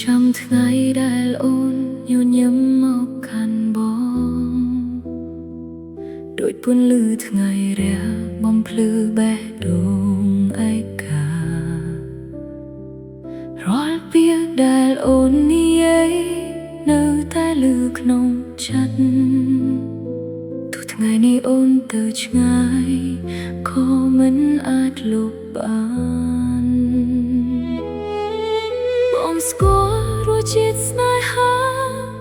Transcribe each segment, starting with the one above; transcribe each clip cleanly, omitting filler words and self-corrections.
จำថ្ងៃដែលអូនញញឹមមកកាន់បងដូចពន្លឺថ្ងៃរះបំភ្លឺបេះដូងឯការាល់ពាក្យដែលអូននិយាយនៅតែឮក្នុងចិត្តទោះថ្ងៃនេះអូនទៅឆ្ងាយក៏មិនអាចលុបបានបងស្គាល់រសជាតិស្នេហា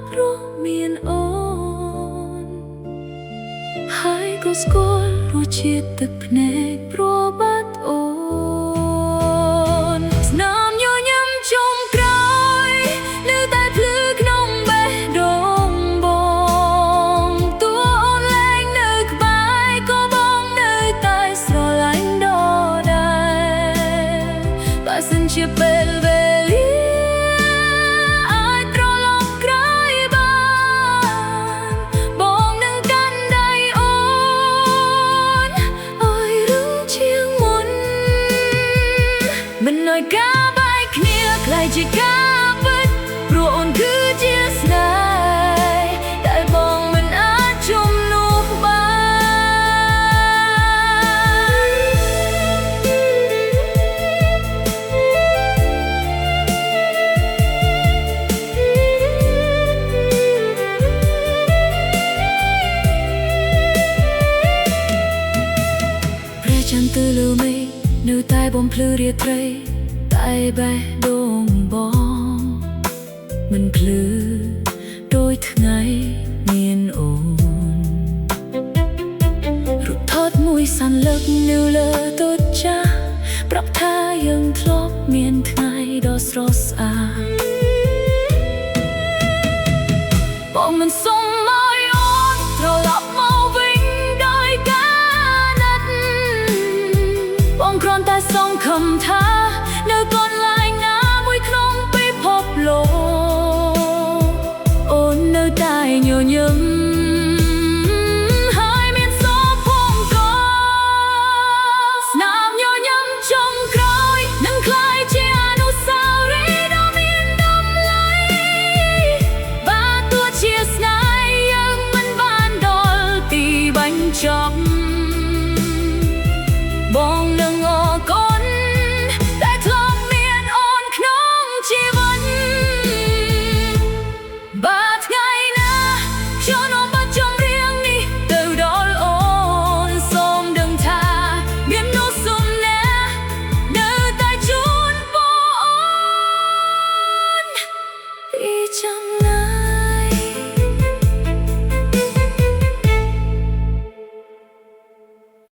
ព្រោះមានអូនហើយក៏ស្គាល់រសជាតិទឹកភ្នែកព្រោះបាត់អូនស្នាមញញឹមចុងក្រោយនៅតែភ្លឺក្នុងបេះដូងបងតួអូនលែងនៅក្បែរក៏បងនៅតែស្រឡាញ់ដដែលបើសិនជាពេលវេលាមិនឲ្យការបែកគ្នាក្លាយជាការពិតព្រោះអូនគឺជាស្នេហ៍ដែលបងមិនអាចជំនួសបានព្រះចន្ទទៅលើមេឃនៅតែបំភ្លឺរាត្រីតែបេះដូងបងមិនភ្លឺដូចថ្ងៃមានអូនរូបថតមួយសន្លឹកនៅលើទូចាស់ប្រាប់ថាយើងធ្លាប់មានថ្ងៃដ៏ស្រស់ស្អាត